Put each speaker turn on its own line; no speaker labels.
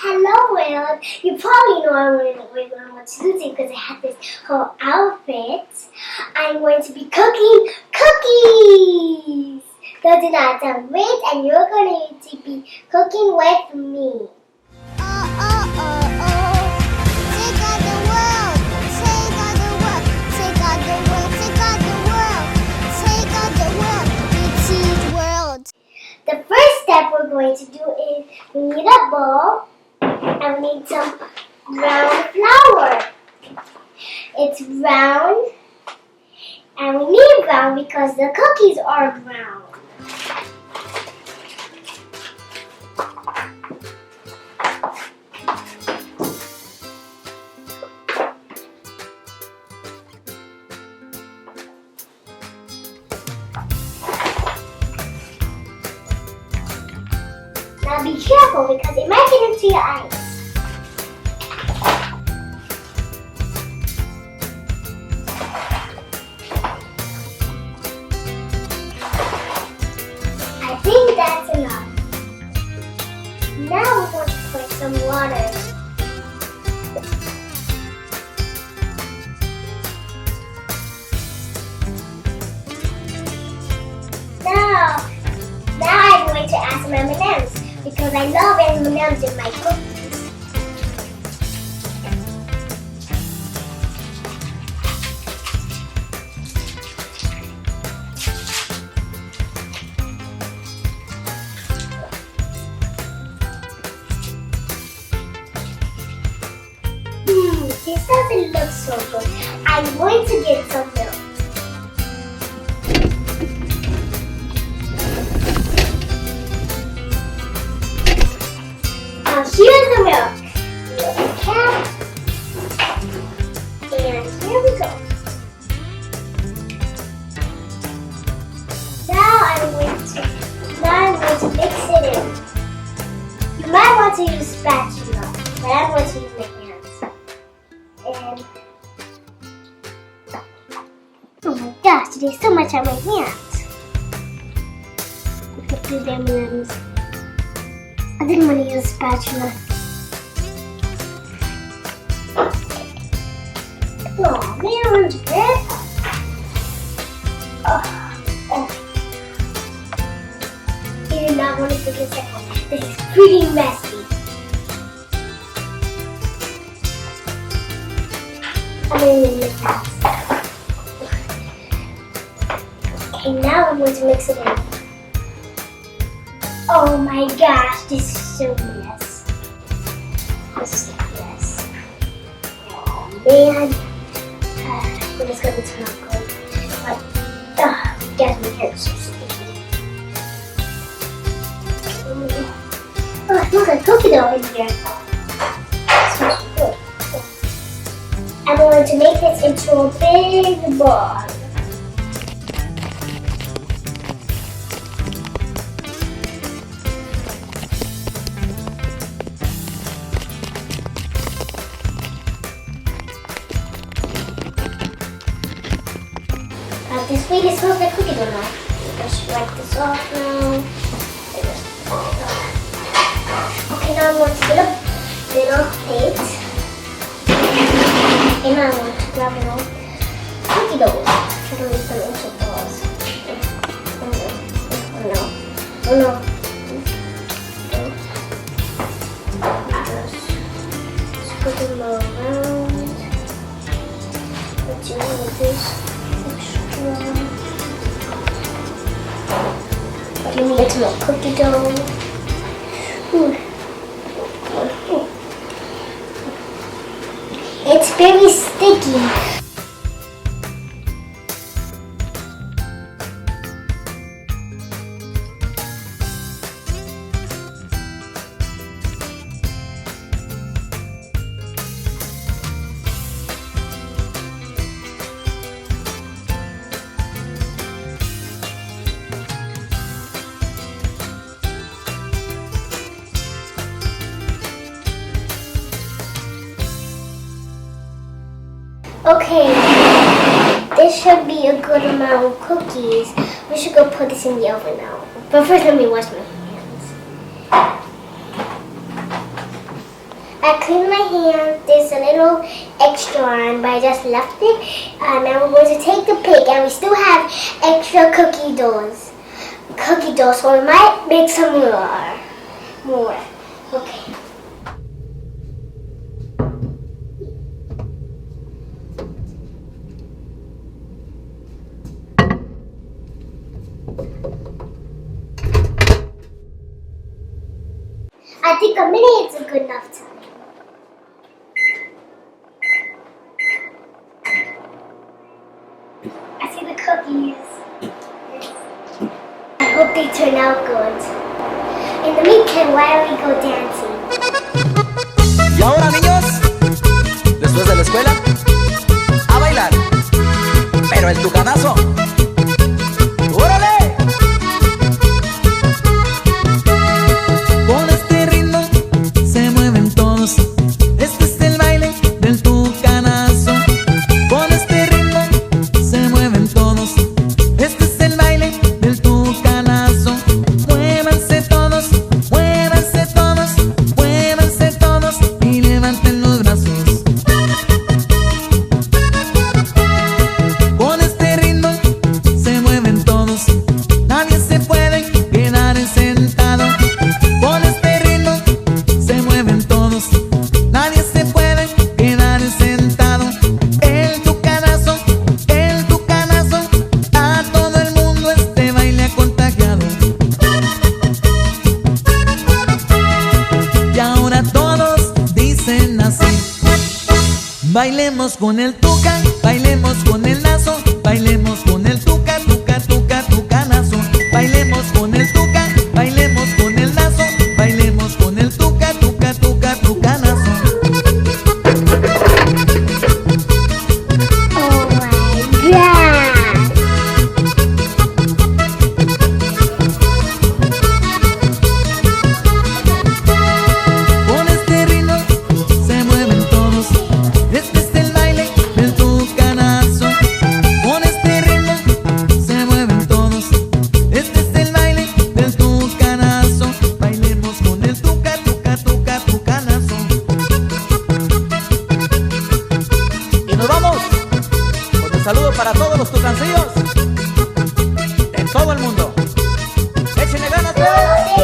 Hello, world. You probably know I'm wearing what Susie because I have this whole outfit. I'm going to be cooking cookies. Those do not sound great, and you're going to be cooking with me. The first step we're going to do is we need a bowl and we need some brown flour. It's brown and we need brown because the cookies are brown. Now be careful because it might get into your eyes. I think that's enough. Now we're going to put some water. Now I'm going to add some M&Ms. Because I love M&Ms in my cookies. This doesn't look so good. I'm going to get some milk. Here's the milk. The cap. And here we go. Now I'm going to mix it in. You might want to use spatula, but I'm going to use my hands. And oh my gosh, there's so much on my hands. Look at these M&Ms. I didn't want to use a spatula. Oh man, I'm good. You do not want to cook this at home. This is pretty messy. I'm going to mix that. Okay, now I'm going to mix it in. Oh my gosh, this is so mess. This is a mess. Oh man. But it's gonna turn out good. But, guess my hair is so sticky. Oh, look, a cookie dough in here. It smells good. I'm going to make this into a big ball. This way it smells like cookie dough now. I should wipe this off now. Okay, now I'm going to get a little plate. And now I'm going to grab an old cookie dough. I don't need them into balls. Oh no. Just put them all around. Let's do all of this. Give me a little cookie dough. It's very sticky. Okay, this should be a good amount of cookies. We should go put this in the oven now. But first, let me wash my hands. cleaned my hands. There's a little extra on, but I just left it. Now we're going to take the pig, and we still have extra cookie doughs. So we might make some more. Okay. I think a minute is a good enough time. I see the cookies. I hope they turn out good. In the meantime, why don't we go dancing?
Y ahora, niños, después de la escuela, a bailar. Pero el tucanazo. ¡Órale! Con este ritmo se mueven todos. Este es el baile del tucanazo. Con este ritmo se mueven todos. Este es el baile del tucanazo. Muévanse todos, muévanse todos, muévanse todos y levanten los brazos. Con este ritmo se mueven todos. Nadie se puede quedar sentado. Con este ritmo se mueven todos. Nadie se puede quedar sentado. El tucanazo, a todo el mundo este baile ha contagiado. Y ahora todos dicen así: bailemos con el tuca, bailemos con el lazo, bailemos con el tuca, tucanazo. Bailemos con el tuca, bailemos con el lazo, bailemos con el tuca, tucanazo.
Oh my God!
Con este ritmo se mueven todos. Este es el baile del tucanazo. Con este ritmo se mueven todos. Este es el baile del tucanazo. Bailemos con el tuca, tucanazo. Y nos vamos con un saludo para todos los tucancillos en todo el mundo. ¡Échenle ganas, pues!
Sí!